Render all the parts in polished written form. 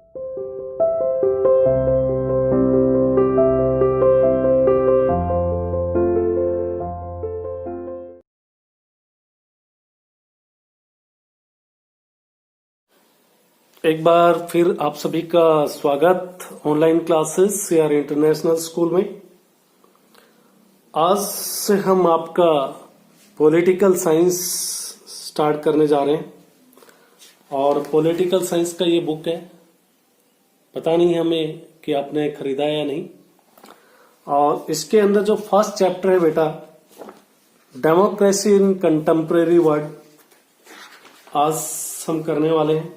एक बार फिर आप सभी का स्वागत ऑनलाइन क्लासेस या इंटरनेशनल स्कूल में। आज से हम आपका पॉलिटिकल साइंस स्टार्ट करने जा रहे हैं और पॉलिटिकल साइंस का ये बुक है, पता नहीं हमें कि आपने खरीदा या नहीं। और इसके अंदर जो फर्स्ट चैप्टर है बेटा, डेमोक्रेसी इन कंटेम्परेरी वर्ल्ड, आज हम करने वाले हैं।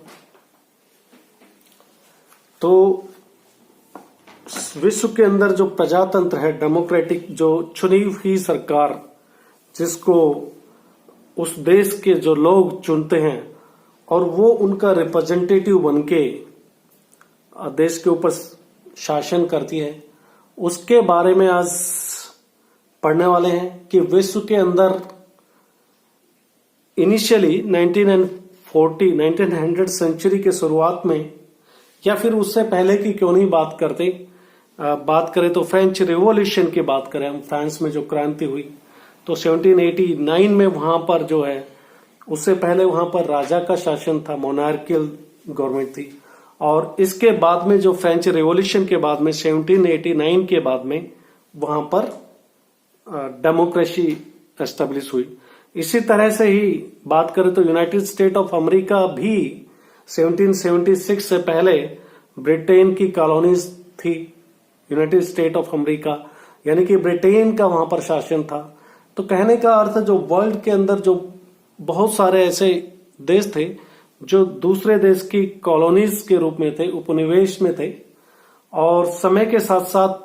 तो विश्व के अंदर जो प्रजातंत्र है, डेमोक्रेटिक, जो चुनी हुई सरकार, जिसको उस देश के जो लोग चुनते हैं और वो उनका रिप्रेजेंटेटिव बनके देश के ऊपर शासन करती है, उसके बारे में आज पढ़ने वाले हैं कि विश्व के अंदर इनिशियली 1900 सेंचुरी के शुरुआत में या फिर उससे पहले की क्यों नहीं बात करें तो फ्रेंच रिवॉल्यूशन की बात करें हम, फ्रांस में जो क्रांति हुई तो 1789 में वहां पर जो है, उससे पहले वहां पर राजा का शासन था, मोनार्कियल गवर्नमेंट थी। और इसके बाद में जो फ्रेंच रिवॉल्यूशन के बाद में 1789 के बाद में वहां पर डेमोक्रेसी एस्टेब्लिश हुई। इसी तरह से ही बात करें तो यूनाइटेड स्टेट ऑफ अमेरिका भी 1776 से पहले ब्रिटेन की कॉलोनीज थी, यूनाइटेड स्टेट ऑफ अमेरिका, यानी कि ब्रिटेन का वहां पर शासन था। तो कहने का अर्थ, जो वर्ल्ड के अंदर जो बहुत सारे ऐसे देश थे जो दूसरे देश की कॉलोनीज के रूप में थे, उपनिवेश में थे, और समय के साथ साथ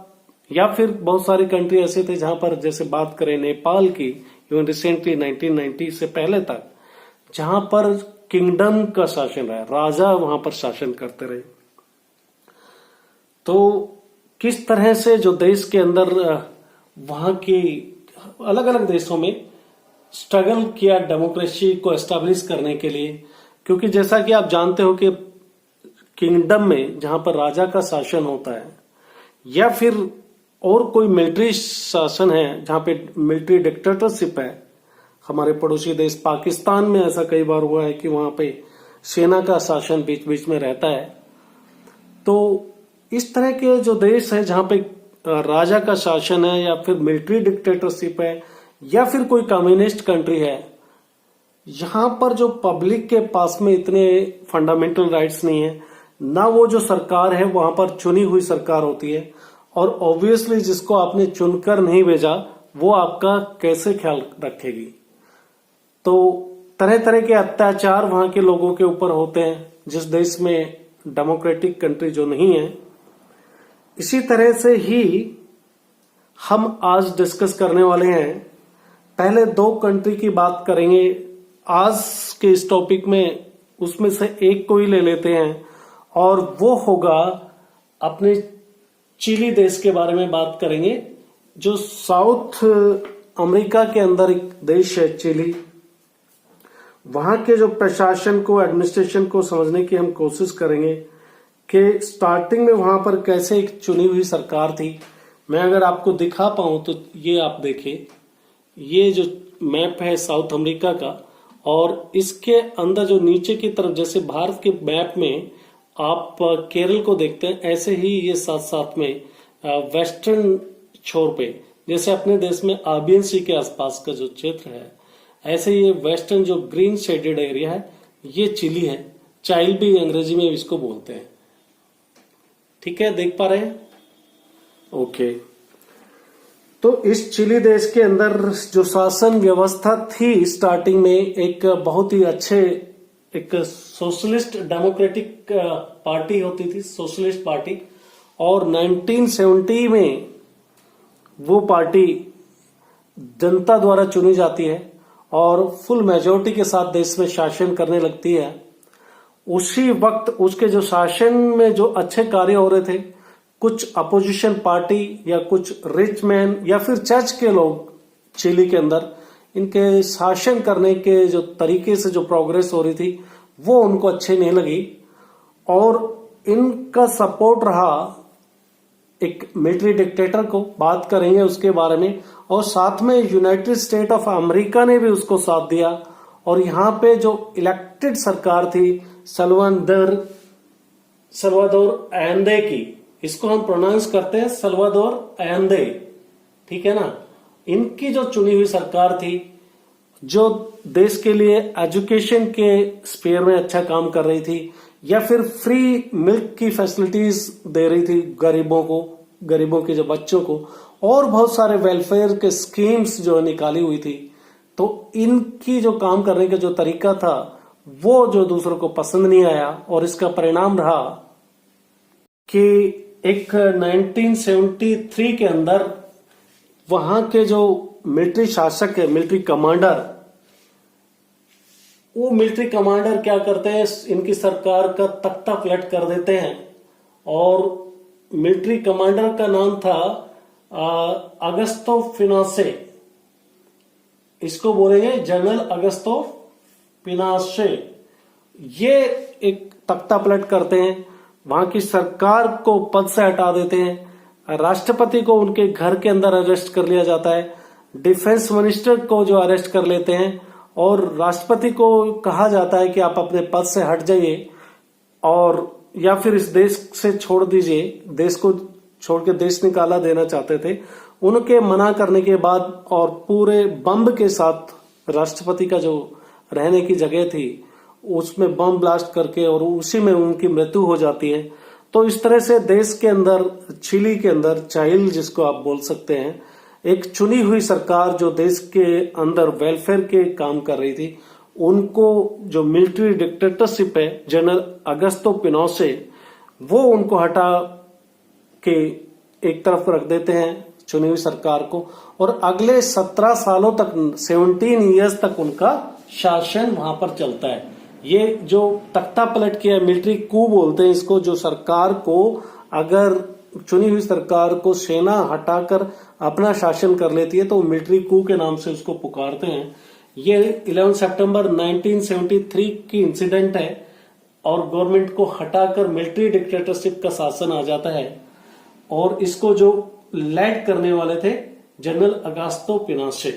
या फिर बहुत सारी कंट्री ऐसे थे जहां पर, जैसे बात करें नेपाल की, इवन रिसेंटली 1990 से पहले तक, जहां पर किंगडम का शासन रहा, राजा वहां पर शासन करते रहे। तो किस तरह से जो देश के अंदर वहां की अलग अलग देशों में स्ट्रगल किया डेमोक्रेसी को एस्टैब्लिश करने के लिए, क्योंकि जैसा कि आप जानते हो कि किंगडम में जहां पर राजा का शासन होता है या फिर और कोई मिलिट्री शासन है, जहां पे मिलिट्री डिक्टेटरशिप है, हमारे पड़ोसी देश पाकिस्तान में ऐसा कई बार हुआ है कि वहां पे सेना का शासन बीच बीच में रहता है। तो इस तरह के जो देश है जहां पे राजा का शासन है या फिर मिलिट्री डिक्टेटरशिप है या फिर कोई कम्युनिस्ट कंट्री है, यहां पर जो पब्लिक के पास में इतने फंडामेंटल राइट्स नहीं है, ना वो जो सरकार है वहां पर चुनी हुई सरकार होती है, और ऑब्वियसली जिसको आपने चुनकर नहीं भेजा वो आपका कैसे ख्याल रखेगी। तो तरह तरह के अत्याचार वहां के लोगों के ऊपर होते हैं जिस देश में डेमोक्रेटिक कंट्री जो नहीं है। इसी तरह से ही हम आज डिस्कस करने वाले हैं। पहले दो कंट्री की बात करेंगे आज के इस टॉपिक में, उसमें से एक को ही ले लेते हैं और वो होगा अपने चिली देश के बारे में बात करेंगे, जो साउथ अमेरिका के अंदर एक देश है चिली। वहां के जो प्रशासन को, एडमिनिस्ट्रेशन को समझने की हम कोशिश करेंगे कि स्टार्टिंग में वहां पर कैसे एक चुनी हुई सरकार थी। मैं अगर आपको दिखा पाऊं तो ये आप देखिए, ये जो मैप है साउथ अमेरिका का, और इसके अंदर जो नीचे की तरफ, जैसे भारत के मैप में आप केरल को देखते हैं, ऐसे ही ये साथ साथ में वेस्टर्न छोर पे, जैसे अपने देश में अरेबियन सी के आसपास का जो क्षेत्र है, ऐसे ये वेस्टर्न जो ग्रीन शेडेड एरिया है, ये चिली है। चाइल्ड भी अंग्रेजी में इसको बोलते हैं। ठीक है, देख पा रहे हैं? ओके। तो इस चिली देश के अंदर जो शासन व्यवस्था थी स्टार्टिंग में, एक बहुत ही अच्छे, एक सोशलिस्ट डेमोक्रेटिक पार्टी होती थी, सोशलिस्ट पार्टी, और 1970 में वो पार्टी जनता द्वारा चुनी जाती है और फुल मेजोरिटी के साथ देश में शासन करने लगती है। उसी वक्त उसके जो शासन में जो अच्छे कार्य हो रहे थे, कुछ अपोजिशन पार्टी या कुछ रिच मैन या फिर चर्च के लोग चिली के अंदर, इनके शासन करने के जो तरीके से जो प्रोग्रेस हो रही थी वो उनको अच्छे नहीं लगी, और इनका सपोर्ट रहा एक मिलिट्री डिक्टेटर को, बात करेंगे उसके बारे में, और साथ में यूनाइटेड स्टेट ऑफ अमेरिका ने भी उसको साथ दिया। और यहाँ पे जो इलेक्टेड सरकार थी सल्वादोर अयंदे की, इसको हम प्रोनाउंस करते हैं सल्वादोर अयंदे, ठीक है ना। इनकी जो चुनी हुई सरकार थी, जो देश के लिए एजुकेशन के स्पेयर में अच्छा काम कर रही थी, या फिर फ्री मिल्क की फैसिलिटीज दे रही थी गरीबों के जो बच्चों को, और बहुत सारे वेलफेयर के स्कीम्स जो निकाली हुई थी। तो इनकी जो काम करने का जो तरीका था वो जो दूसरों को पसंद नहीं आया, और इसका परिणाम रहा कि एक 1973 के अंदर वहां के जो मिलिट्री शासक है, मिलिट्री कमांडर, वो मिलिट्री कमांडर क्या करते हैं, इनकी सरकार का तख्ता पलट कर देते हैं। और मिलिट्री कमांडर का नाम था अगस्तो पिनोशे, इसको बोलेंगे जनरल अगस्तो पिनोशे। ये एक तख्ता पलट करते हैं, वहां की सरकार को पद से हटा देते हैं, राष्ट्रपति को उनके घर के अंदर अरेस्ट कर लिया जाता है, डिफेंस मिनिस्टर को जो अरेस्ट कर लेते हैं, और राष्ट्रपति को कहा जाता है कि आप अपने पद से हट जाइए और या फिर इस देश से छोड़ दीजिए। देश को छोड़ के देश निकाला देना चाहते थे। उनके मना करने के बाद और पूरे बम के साथ राष्ट्रपति का जो रहने की जगह थी उसमें बम ब्लास्ट करके और उसी में उनकी मृत्यु हो जाती है। तो इस तरह से देश के अंदर, चिली के अंदर, चाइल जिसको आप बोल सकते हैं, एक चुनी हुई सरकार जो देश के अंदर वेलफेयर के काम कर रही थी, उनको जो मिलिट्री डिक्टेटरशिप है जनरल अगस्तो पिनोशे, वो उनको हटा के एक तरफ रख देते हैं चुनी हुई सरकार को, और अगले 17 सालों तक, 17 ईयर्स तक उनका शासन वहां पर चलता है। ये जो तख्ता पलट किया, मिलिट्री कू बोलते हैं इसको, जो सरकार को, अगर चुनी हुई सरकार को सेना हटाकर अपना शासन कर लेती है तो मिलिट्री कू के नाम से उसको पुकारते हैं। ये 11 सितंबर 1973 की इंसिडेंट है, और गवर्नमेंट को हटाकर मिलिट्री डिक्टेटरशिप का शासन आ जाता है, और इसको जो लीड करने वाले थे जनरल अगस्तो पिनोशे।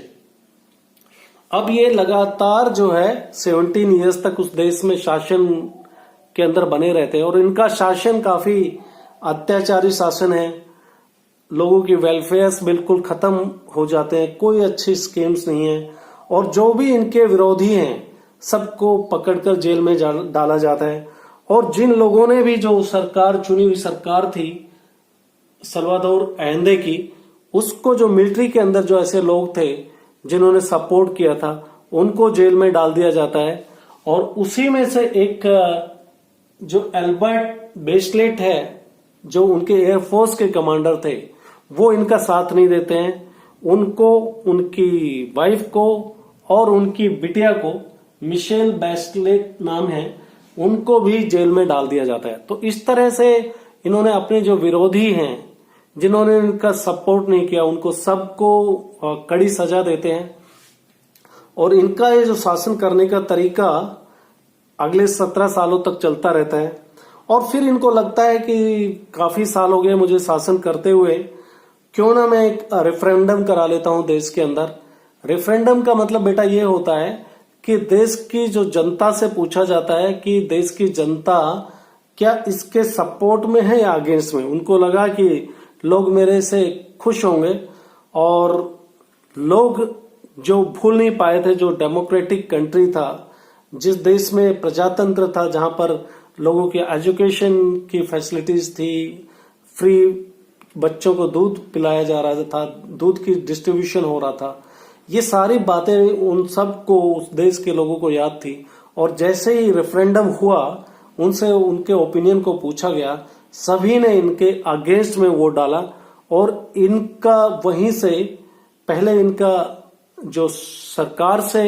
अब ये लगातार जो है 17 ईयर्स तक उस देश में शासन के अंदर बने रहते हैं, और इनका शासन काफी अत्याचारी शासन है। लोगों की वेलफेयर बिल्कुल खत्म हो जाते हैं, कोई अच्छी स्कीम्स नहीं है, और जो भी इनके विरोधी हैं सबको पकड़कर जेल में डाला जाता है। और जिन लोगों ने भी जो सरकार, चुनी हुई सरकार थी सल्वादोर अयंदे की, उसको जो मिलिट्री के अंदर जो ऐसे लोग थे जिन्होंने सपोर्ट किया था, उनको जेल में डाल दिया जाता है। और उसी में से एक जो एल्बर्ट बेचलेट है, जो उनके एयरफोर्स के कमांडर थे, वो इनका साथ नहीं देते हैं। उनको, उनकी वाइफ को और उनकी बिटिया को, मिशेल बेचलेट नाम है, उनको भी जेल में डाल दिया जाता है। तो इस तरह से इन्होंने अपने जो विरोधी हैं, जिन्होंने इनका सपोर्ट नहीं किया, उनको सबको कड़ी सजा देते हैं। और इनका ये जो शासन करने का तरीका अगले 17 सालों तक चलता रहता है। और फिर इनको लगता है कि काफी साल हो गए मुझे शासन करते हुए, क्यों ना मैं एक रेफरेंडम करा लेता हूं देश के अंदर। रेफरेंडम का मतलब बेटा ये होता है कि देश की जो जनता से पूछा जाता है कि देश की जनता क्या इसके सपोर्ट में है या अगेंस्ट में। उनको लगा कि लोग मेरे से खुश होंगे, और लोग जो भूल नहीं पाए थे, जो डेमोक्रेटिक कंट्री था, जिस देश में प्रजातंत्र था, जहां पर लोगों की एजुकेशन की फैसिलिटीज थी, फ्री बच्चों को दूध पिलाया जा रहा था, दूध की डिस्ट्रीब्यूशन हो रहा था, ये सारी बातें उन सबको, उस देश के लोगों को याद थी। और जैसे ही रेफरेंडम हुआ, उनसे उनके ओपिनियन को पूछा गया, सभी ने इनके अगेंस्ट में वोट डाला, और इनका वहीं से पहले इनका जो सरकार से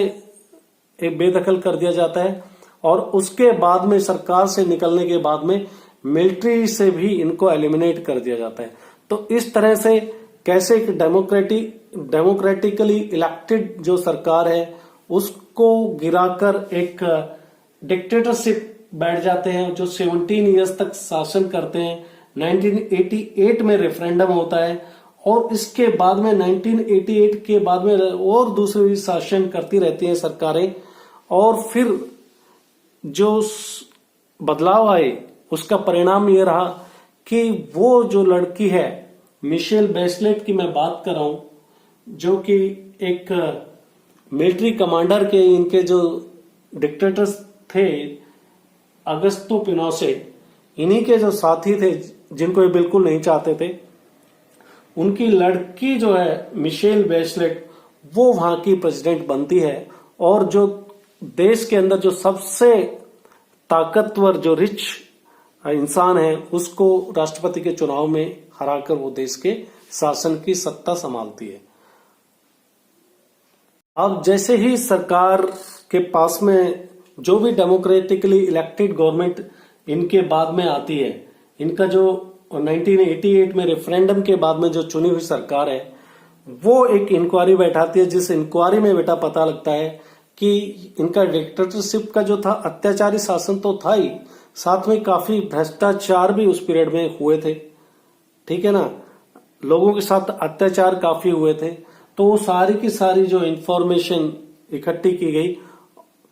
बेदखल कर दिया जाता है, और उसके बाद में सरकार से निकलने के बाद में मिलिट्री से भी इनको एलिमिनेट कर दिया जाता है। तो इस तरह से कैसे एक डेमोक्रेटिकली इलेक्टेड जो सरकार है उसको गिराकर एक डिक्टेटरशिप बैठ जाते हैं जो 17 इयर्स तक शासन करते हैं। 1988 में रेफरेंडम होता है और इसके बाद में 1988 के बाद में और दूसरी शासन करती रहती हैं सरकारें, और फिर जो बदलाव आए उसका परिणाम ये रहा कि वो जो लड़की है मिशेल बेचलेट की मैं बात कर रहा हूं, जो कि एक मिलिट्री कमांडर के इनके जो डिक्टेटर्स थे अगस्तो पिनोशे, इन्हीं के जो साथी थे जिनको ये बिल्कुल नहीं चाहते थे, उनकी लड़की जो है मिशेल बेचलेट वो वहां की प्रेसिडेंट बनती है और जो देश के अंदर जो सबसे ताकतवर जो रिच इंसान है उसको राष्ट्रपति के चुनाव में हराकर वो देश के शासन की सत्ता संभालती है। अब जैसे ही सरकार के पास में जो भी डेमोक्रेटिकली इलेक्टेड गवर्नमेंट इनके बाद में आती है, इनका जो 1988 में रेफरेंडम के बाद में जो चुनी हुई सरकार है वो एक इंक्वायरी बैठाती है, जिस इंक्वायरी में बेटा पता लगता है कि इनका डिक्टेटरशिप का जो था अत्याचारी शासन तो था ही, साथ में काफी भ्रष्टाचार भी उस पीरियड में हुए थे। ठीक है ना, लोगों के साथ अत्याचार काफी हुए थे। तो वो सारी की सारी जो इंफॉर्मेशन इकट्ठी की गई,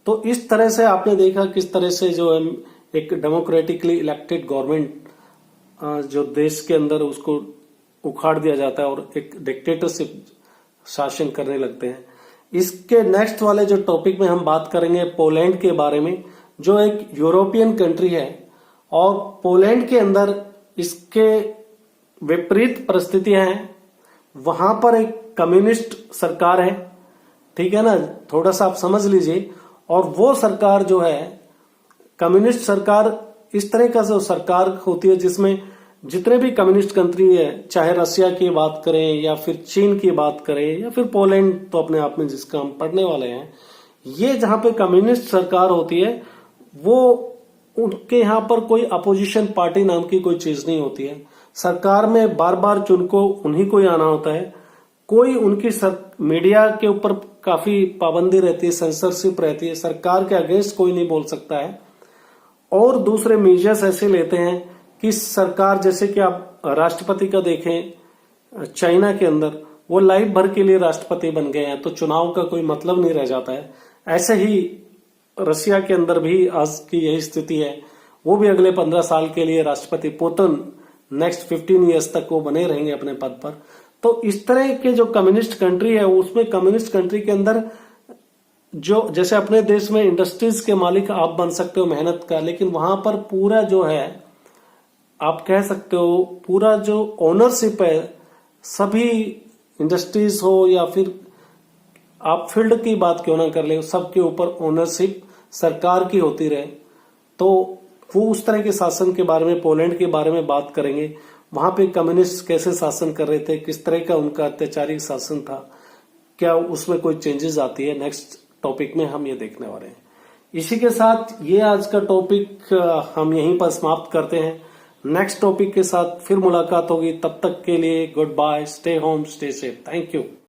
तो इस तरह से आपने देखा किस तरह से जो एक डेमोक्रेटिकली इलेक्टेड गवर्नमेंट जो देश के अंदर उसको उखाड़ दिया जाता है और एक डिक्टेटरशिप शासन करने लगते हैं। इसके नेक्स्ट वाले जो टॉपिक में हम बात करेंगे पोलैंड के बारे में, जो एक यूरोपियन कंट्री है और पोलैंड के अंदर इसके विपरीत परिस्थितियां हैं। वहां पर एक कम्युनिस्ट सरकार है, ठीक है ना, थोड़ा सा आप समझ लीजिए। और वो सरकार जो है कम्युनिस्ट सरकार, इस तरह का जो सरकार होती है जिसमें जितने भी कम्युनिस्ट कंट्री है, चाहे रशिया की बात करें या फिर चीन की बात करें या फिर पोलैंड तो अपने आप में जिसका हम पढ़ने वाले हैं, ये जहां पे कम्युनिस्ट सरकार होती है वो उनके यहाँ पर कोई अपोजिशन पार्टी नाम की कोई चीज नहीं होती है। सरकार में बार बार चुन को उन्हीं को ही आना होता है। कोई उनकी मीडिया के ऊपर काफी पाबंदी रहती है, सेंसरशिप रहती है, सरकार के अगेंस्ट कोई नहीं बोल सकता है। और दूसरे मेजर्स ऐसे लेते हैं कि सरकार, जैसे कि आप राष्ट्रपति का देखें चाइना के अंदर, वो लाइफ भर के लिए राष्ट्रपति बन गए हैं तो चुनाव का कोई मतलब नहीं रह जाता है। ऐसे ही रशिया के अंदर भी आज की यही स्थिति है, वो भी अगले 15 साल के लिए राष्ट्रपति पुतिन नेक्स्ट 15 ईयर्स तक वो बने रहेंगे अपने पद पर। तो इस तरह के जो कम्युनिस्ट कंट्री है उसमें कम्युनिस्ट कंट्री के अंदर जो, जैसे अपने देश में इंडस्ट्रीज के मालिक आप बन सकते हो मेहनत का, लेकिन वहां पर पूरा जो है आप कह सकते हो पूरा जो ओनरशिप है, सभी इंडस्ट्रीज हो या फिर आप फील्ड की बात क्यों ना कर ले, सबके ऊपर ओनरशिप सरकार की होती रहे। तो वो उस तरह के शासन के बारे में, पोलैंड के बारे में बात करेंगे। वहां पे कम्युनिस्ट कैसे शासन कर रहे थे, किस तरह का उनका अत्याचारी शासन था, क्या उसमें कोई चेंजेस आती है, नेक्स्ट टॉपिक में हम ये देखने वाले हैं। इसी के साथ ये आज का टॉपिक हम यहीं पर समाप्त करते हैं। नेक्स्ट टॉपिक के साथ फिर मुलाकात होगी, तब तक के लिए good bye, stay home, stay safe, thank you.